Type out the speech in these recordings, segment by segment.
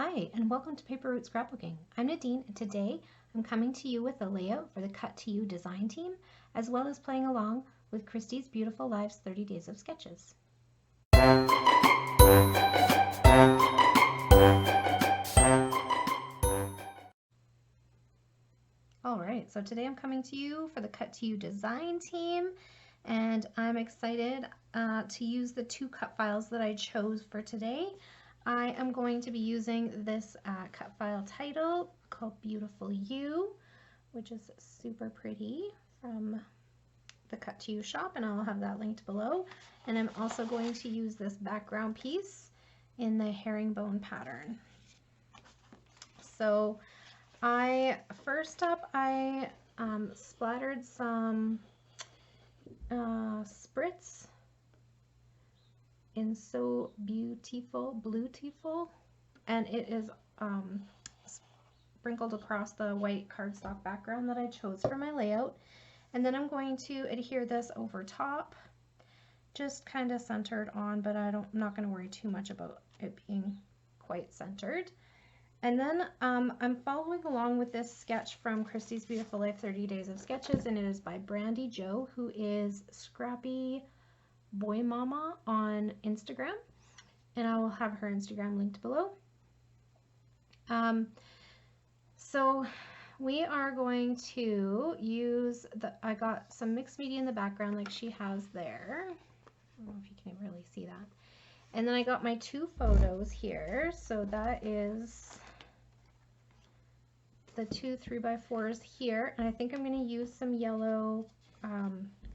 Hi, and welcome to Paper Route Scrapbooking. I'm Nadine, and today I'm coming to you with a layout for the Cut to You design team, as well as playing along with Christy's Beautiful Lives 30 Days of Sketches. Alright, so today I'm coming to you for the Cut to You design team, and I'm excited to use the two cut files that I chose for today. I am going to be using this cut file title called Beautiful You, which is super pretty, from the Cut to You shop, and I'll have that linked below. And I'm also going to use this background piece in the herringbone pattern. So first up I splattered some spritz in So Beautiful, and it is sprinkled across the white cardstock background that I chose for my layout. And then I'm going to adhere this over top, just kind of centered on, but I'm not going to worry too much about it being quite centered. And then I'm following along with this sketch from Christy's Beautiful Life 30 Days of Sketches, and it is by Brandy Jo, who is Scrappy Boy Mama on Instagram, and I will have her Instagram linked below. So we are going to use I got some mixed media in the background like she has there. I don't know if you can really see that. And then I got my two photos here. So that is the two 3x4s here, and I think I'm going to use some yellow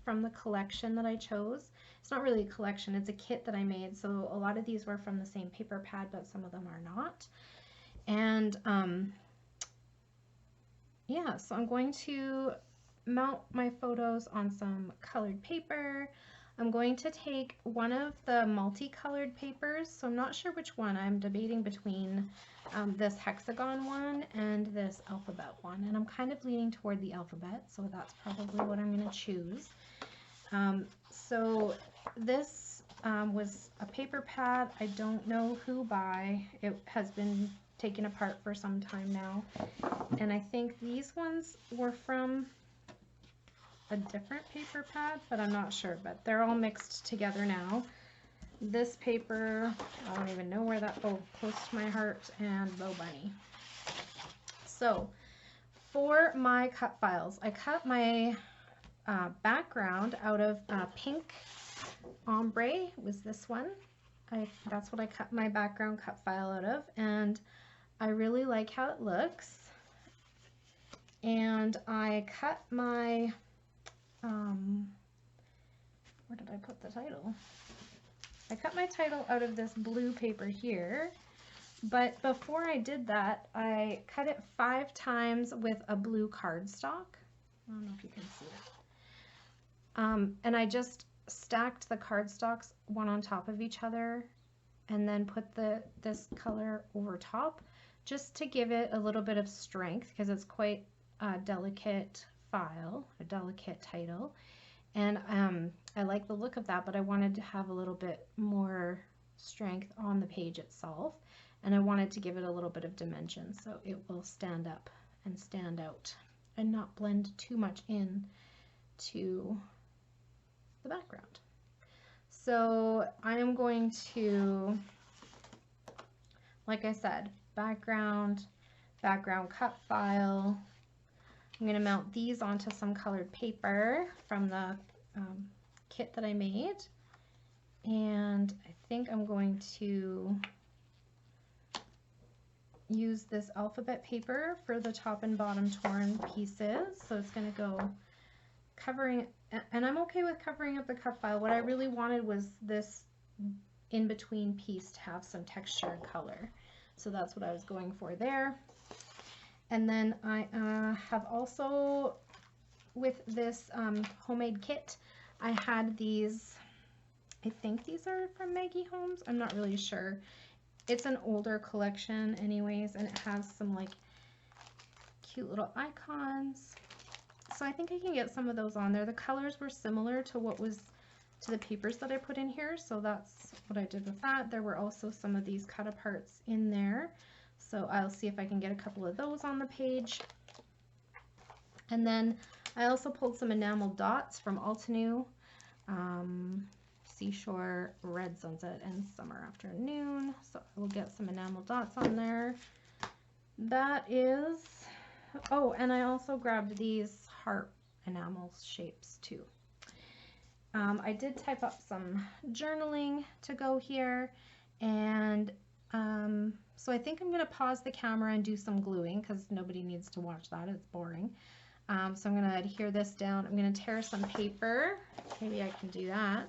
from the collection that I chose. It's not really a collection, it's a kit that I made, so a lot of these were from the same paper pad, but some of them are not. And yeah, so I'm going to mount my photos on some colored paper. I'm going to take one of the multicolored papers, so I'm not sure which one. I'm debating between this hexagon one and this alphabet one, and I'm kind of leaning toward the alphabet, so that's probably what I'm going to choose. So this was a paper pad. I don't know who by. It has been taken apart for some time now, and I think these ones were from a different paper pad, but I'm not sure, but they're all mixed together now. This paper, I don't even know where that, oh, Close to My Heart and Bow Bunny. So for my cut files, I cut my background out of pink ombre, was this one. That's what I cut my background cut file out of, and I really like how it looks. And I cut my where did I put the title? I cut my title out of this blue paper here, but before I did that, I cut it 5 times with a blue cardstock. I don't know if you can see it. And I just stacked the cardstocks one on top of each other, and then put this color over top, just to give it a little bit of strength, because it's quite a delicate file, a delicate title. And I like the look of that, but I wanted to have a little bit more strength on the page itself, and I wanted to give it a little bit of dimension so it will stand up and stand out and not blend too much in to the background. So I am going to, like I said, background cut file. I'm going to mount these onto some colored paper from the kit that I made, and I think I'm going to use this alphabet paper for the top and bottom torn pieces. So it's going to go covering, and I'm okay with covering up the cut file. What I really wanted was this in between piece to have some texture and color, so that's what I was going for there. And then I have also, with this homemade kit, I had these, I think these are from Maggie Holmes, I'm not really sure. It's an older collection anyways, and it has some like cute little icons. So I think I can get some of those on there. The colors were similar to what was to the papers that I put in here, so that's what I did with that. There were also some of these cut aparts in there, So I'll see if I can get a couple of those on the page. And then I also pulled some enamel dots from Altenew. Seashore, Red Sunset, and Summer Afternoon. So I will get some enamel dots on there. That is, oh, and I also grabbed these heart enamel shapes too. I did type up some journaling to go here, and so I think I'm going to pause the camera and do some gluing because nobody needs to watch that, it's boring. So I'm going to adhere this down. I'm going to tear some paper. Maybe I can do that.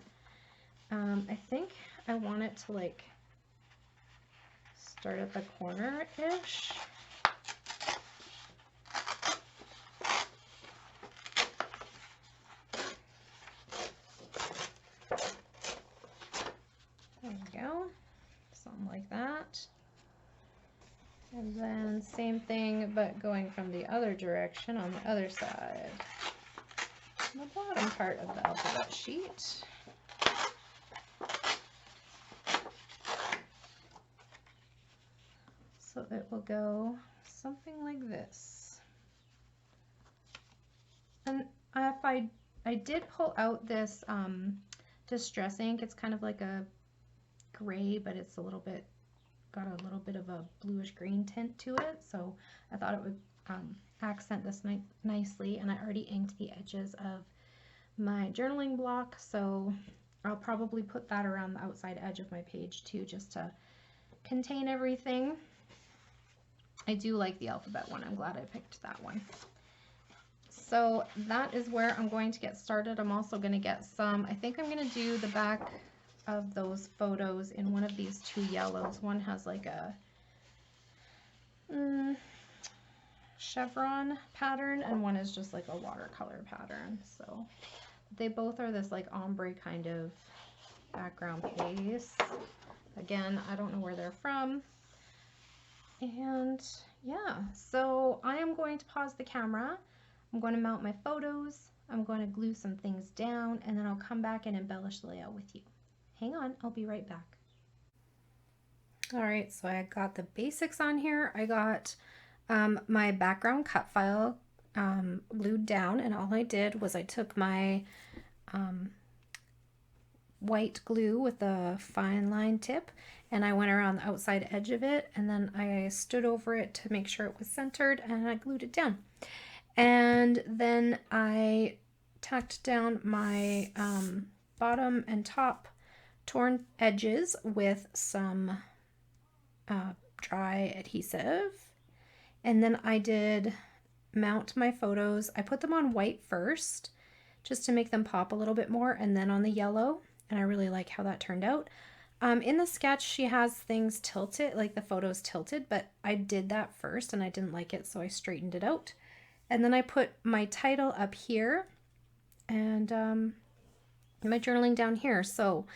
I think I want it to like start at the corner-ish. There we go. Something like that. And then same thing, but going from the other direction on the other side. The bottom part of the alphabet sheet. So it will go something like this. And if I did pull out this distress ink, it's kind of like a gray, but it's a little bit, got a little bit of a bluish green tint to it. So I thought it would accent this nicely, and I already inked the edges of my journaling block, so I'll probably put that around the outside edge of my page too, just to contain everything. I do like the alphabet one. I'm glad I picked that one. So that is where I'm going to get started. I'm also going to get some, I think I'm going to do the back of those photos in one of these two yellows. One has like a chevron pattern, and one is just like a watercolor pattern. So they both are this like ombre kind of background piece. Again, I don't know where they're from. And yeah, so I am going to pause the camera. I'm going to mount my photos. I'm going to glue some things down, and then I'll come back and embellish the layout with you. Hang on, I'll be right back. All right, so I got the basics on here. I got my background cut file glued down, and all I did was I took my white glue with a fine line tip, and I went around the outside edge of it, and then I stood over it to make sure it was centered, and I glued it down. And then I tacked down my bottom and top torn edges with some dry adhesive. And then I did mount my photos. I put them on white first just to make them pop a little bit more, and then on the yellow, and I really like how that turned out. In the sketch she has things tilted, like the photos tilted, but I did that first and I didn't like it, so I straightened it out. And then I put my title up here and my journaling down here. So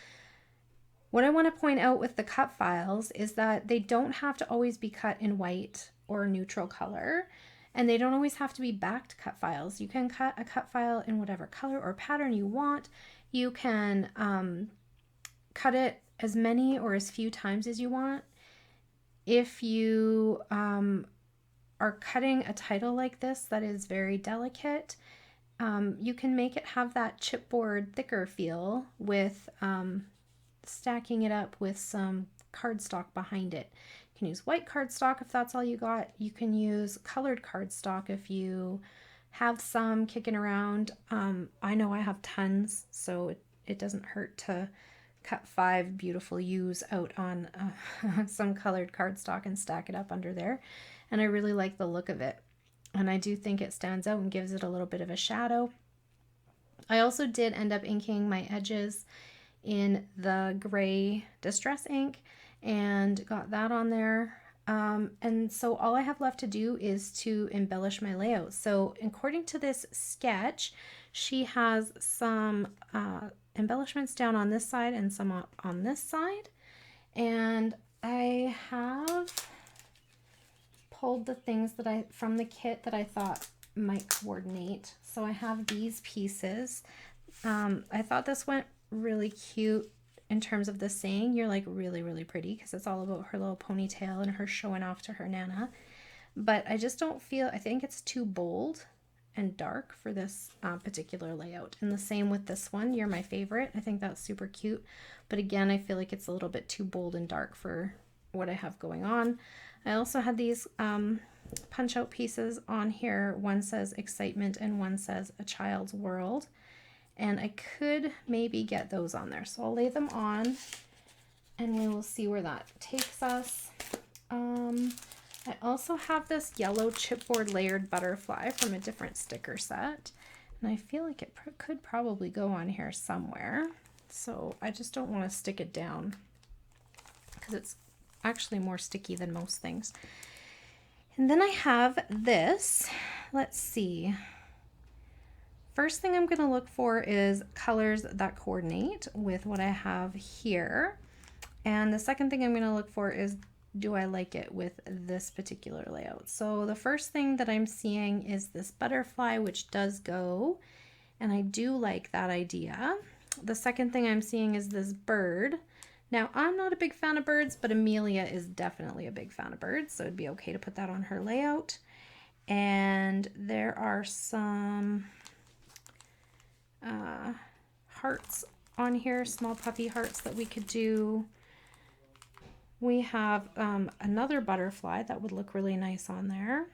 what I want to point out with the cut files is that they don't have to always be cut in white or neutral color, and they don't always have to be backed cut files. You can cut a cut file in whatever color or pattern you want. You can cut it as many or as few times as you want. If you are cutting a title like this that is very delicate, you can make it have that chipboard thicker feel with stacking it up with some cardstock behind it. You can use white cardstock if that's all you got. You can use colored cardstock if you have some kicking around. I know I have tons, so it doesn't hurt to cut 5 beautiful U's out on some colored cardstock and stack it up under there. And I really like the look of it. And I do think it stands out and gives it a little bit of a shadow. I also did end up inking my edges in the gray distress ink and got that on there. And so all I have left to do is to embellish my layout. So according to this sketch, she has some embellishments down on this side and some on this side. And I have pulled the things that from the kit that I thought might coordinate. So I have these pieces. I thought this went really cute in terms of the saying, you're like really, really pretty, because it's all about her little ponytail and her showing off to her Nana. But I just don't feel, I think it's too bold and dark for this particular layout. And the same with this one, You're My Favorite. I think that's super cute. But again, I feel like it's a little bit too bold and dark for what I have going on. I also had these punch out pieces on here. One says excitement and one says a child's world. And I could maybe get those on there. So I'll lay them on and we will see where that takes us. I also have this yellow chipboard layered butterfly from a different sticker set. And I feel like it could probably go on here somewhere. So I just don't want to stick it down because it's actually more sticky than most things. And then I have this. Let's see. First thing I'm going to look for is colors that coordinate with what I have here. And the second thing I'm going to look for is, do I like it with this particular layout? So the first thing that I'm seeing is this butterfly, which does go, and I do like that idea. The second thing I'm seeing is this bird. Now, I'm not a big fan of birds, but Amelia is definitely a big fan of birds, so it'd be okay to put that on her layout. And there are some hearts on here, small puppy hearts that we could do. We have another butterfly that would look really nice on there.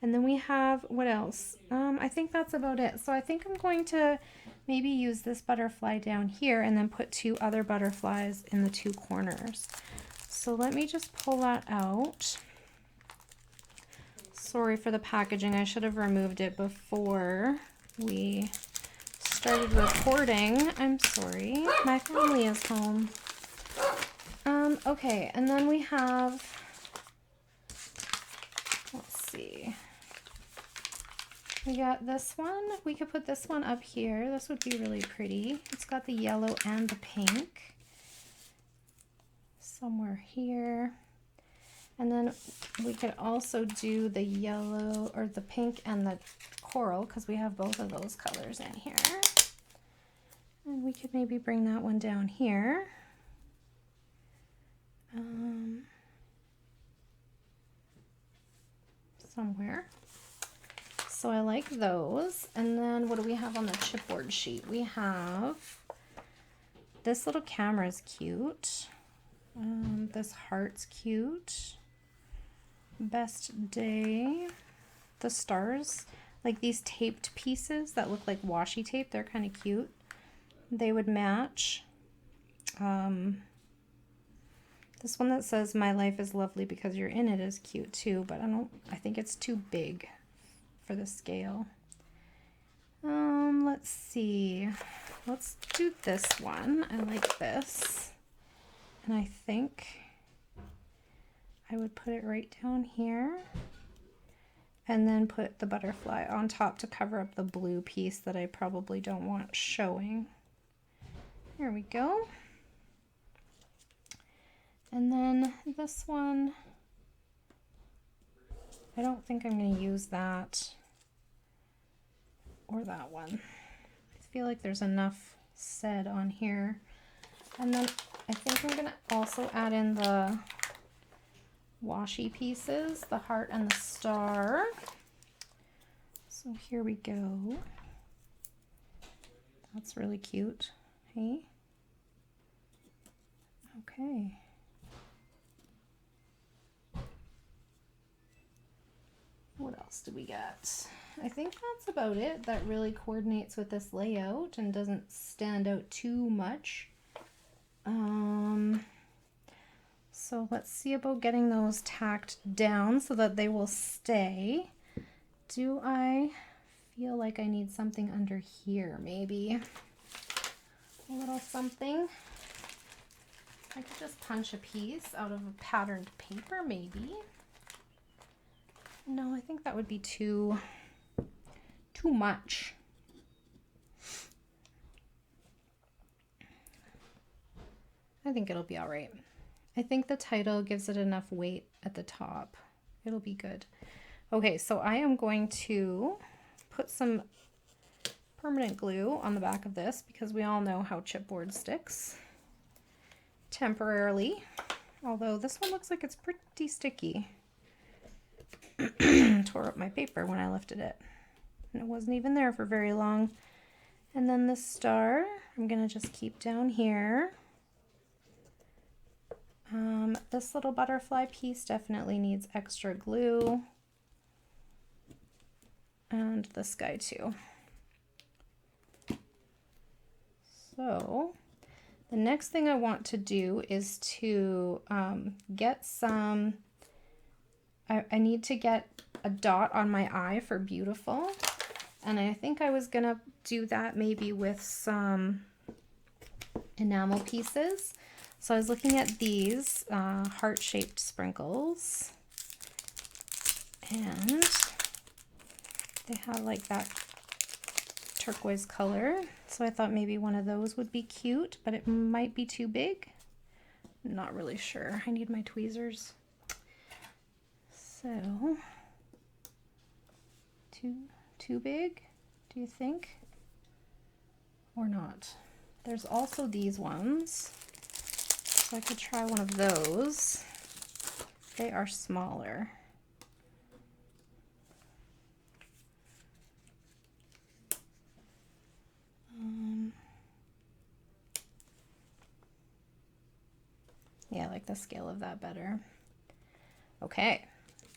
And then we have, what else? I think that's about it. So I think I'm going to maybe use this butterfly down here and then put two other butterflies in the two corners. So let me just pull that out. Sorry for the packaging. I should have removed it before we started recording. I'm sorry. My family is home. Okay, and then we have, let's see. We got this one. We could put this one up here. This would be really pretty. It's got the yellow and the pink. Somewhere here. And then we could also do the yellow or the pink and the coral because we have both of those colors in here. And we could maybe bring that one down here. Somewhere. So I like those. And then what do we have on the chipboard sheet? We have this little camera is cute. This heart's cute. Best day. The stars, like these taped pieces that look like washi tape, they're kind of cute. They would match. This one that says my life is lovely because you're in it is cute too, but I think it's too big for the scale. Let's see. Let's do this one. I like this. And I think I would put it right down here and then put the butterfly on top to cover up the blue piece that I probably don't want showing. Here we go. And then this one, I don't think I'm going to use that or that one. I feel like there's enough said on here. And then I think I'm going to also add in the washi pieces, the heart and the star. So here we go. That's really cute. Hey? Okay. What else do we got? I think that's about it. That really coordinates with this layout and doesn't stand out too much. So let's see about getting those tacked down so that they will stay. Do I feel like I need something under here? Maybe a little something. I could just punch a piece out of a patterned paper, maybe. No, I think that would be too much. I think it'll be all right. I think the title gives it enough weight at the top. It'll be good. Okay, so I am going to put permanent glue on the back of this because we all know how chipboard sticks temporarily. Although this one looks like it's pretty sticky. Tore up my paper when I lifted it. And it wasn't even there for very long. And then the star, I'm going to just keep down here. This little butterfly piece definitely needs extra glue. And this guy too. So the next thing I want to do is to get some, I need to get a dot on my eye for beautiful. And I think I was gonna do that maybe with some enamel pieces. So I was looking at these heart-shaped sprinkles, and they have like that turquoise color. So I thought maybe one of those would be cute, but it might be too big. Not really sure. I need my tweezers. So, too big, do you think? Or not? There's also these ones. So I could try one of those. They are smaller. Yeah, I like the scale of that better. Okay,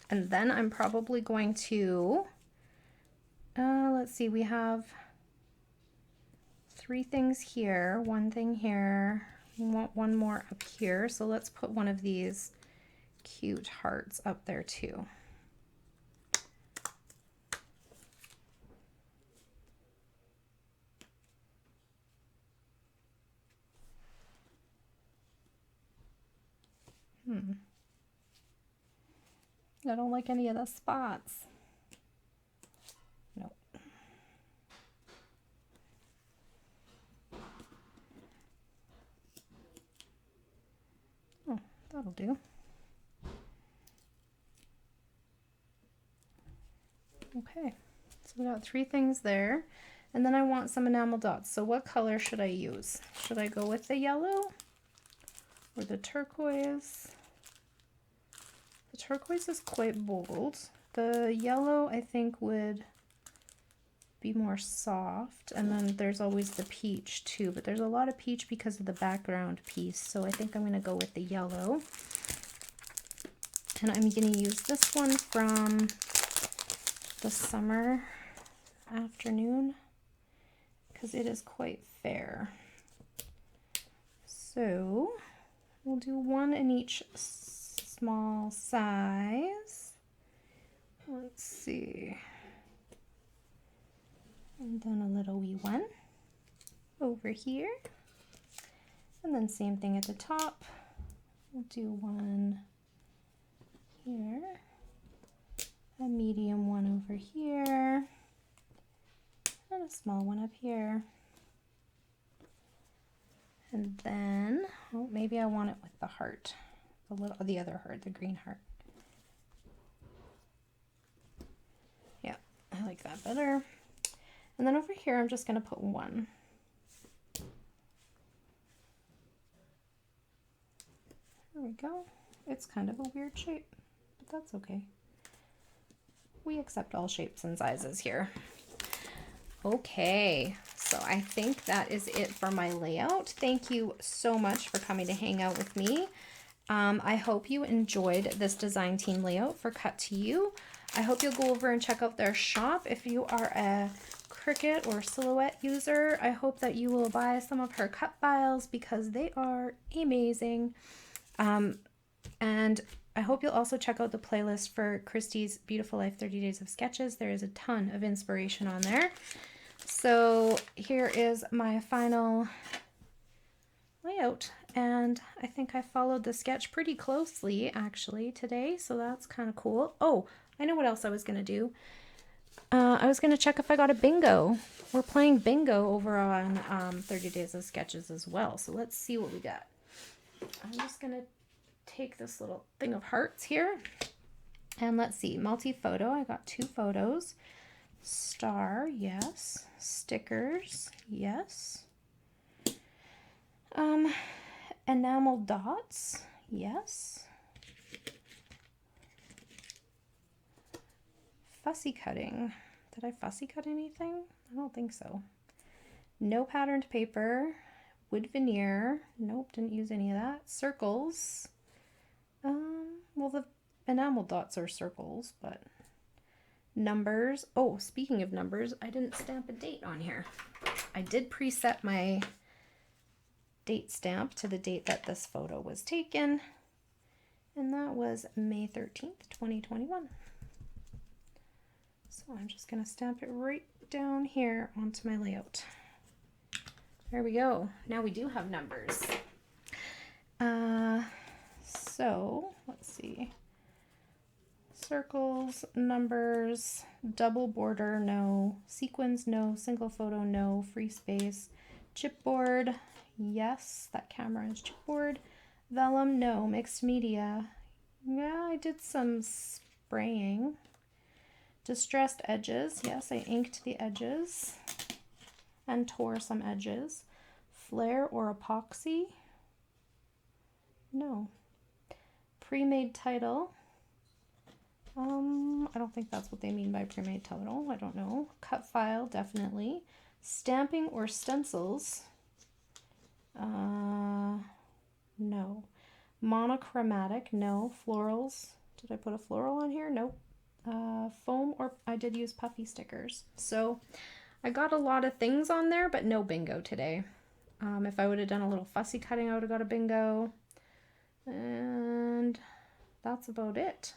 and then I'm probably going to, let's see, we have 3 things here, 1 thing here, we want 1 more up here, so let's put one of these cute hearts up there too. I don't like any of the spots. Nope. Oh, that'll do. Okay, so we got 3 things there. And then I want some enamel dots. So what color should I use? Should I go with the yellow or the turquoise? The turquoise is quite bold. The yellow I think would be more soft, and then there's always the peach too, but there's a lot of peach because of the background piece, so I think I'm going to go with the yellow. And I'm going to use this one from the summer afternoon because it is quite fair. So we'll do 1 in each small size. Let's see. And then a little wee one over here. And then same thing at the top. We'll do 1 here. A medium one over here. And a small one up here. And then, oh, maybe I want it with the heart. The other heart, the green heart. Yeah, I like that better. And then over here, I'm just going to put 1. There we go. It's kind of a weird shape, but that's okay. We accept all shapes and sizes here. Okay, so I think that is it for my layout. Thank you so much for coming to hang out with me. I hope you enjoyed this design team layout for Cut to You. I hope you'll go over and check out their shop. If you are a Cricut or Silhouette user, I hope that you will buy some of her cut files because they are amazing. And I hope you'll also check out the playlist for Christy's Beautiful Life 30 Days of Sketches. There is a ton of inspiration on there. So here is my final layout. And I think I followed the sketch pretty closely actually today. So that's kind of cool. Oh, I know what else I was going to do. I was going to check if I got a bingo. We're playing bingo over on 30 Days of Sketches as well. So let's see what we got. I'm just going to take this little thing of hearts here. And let's see, multi-photo. I got 2 photos. Star, yes. Stickers, yes. Enamel dots, yes. Fussy cutting. Did I fussy cut anything? I don't think so. No patterned paper. Wood veneer. Nope, didn't use any of that. Circles. Well, the enamel dots are circles, but numbers. Oh, speaking of numbers, I didn't stamp a date on here. I did preset my date stamp to the date that this photo was taken, and that was May 13th, 2021. So I'm just going to stamp it right down here onto my layout. There we go. Now we do have numbers. So let's see. Circles, numbers, double border, no. Sequins, no. Single photo, no. Free space. Chipboard, yes. That camera is chipboard. Vellum, no. Mixed media. Yeah, I did some spraying. Distressed edges, yes, I inked the edges and tore some edges. Flare or epoxy? No. Pre-made title. I don't think that's what they mean by pre-made title. I don't know. Cut file, definitely. Stamping or stencils? No. Monochromatic? No. Florals? Did I put a floral on here? Nope. Foam, or I did use puffy stickers. So I got a lot of things on there, but no bingo today. If I would have done a little fussy cutting, I would have got a bingo. And that's about it.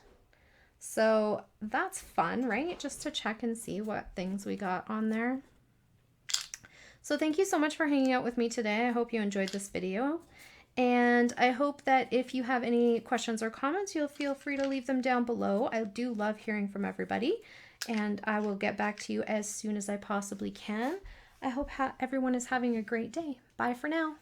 So that's fun, right? Just to check and see what things we got on there. So thank you so much for hanging out with me today. I hope you enjoyed this video. And I hope that if you have any questions or comments, you'll feel free to leave them down below. I do love hearing from everybody, and I will get back to you as soon as I possibly can. I hope everyone is having a great day. Bye for now.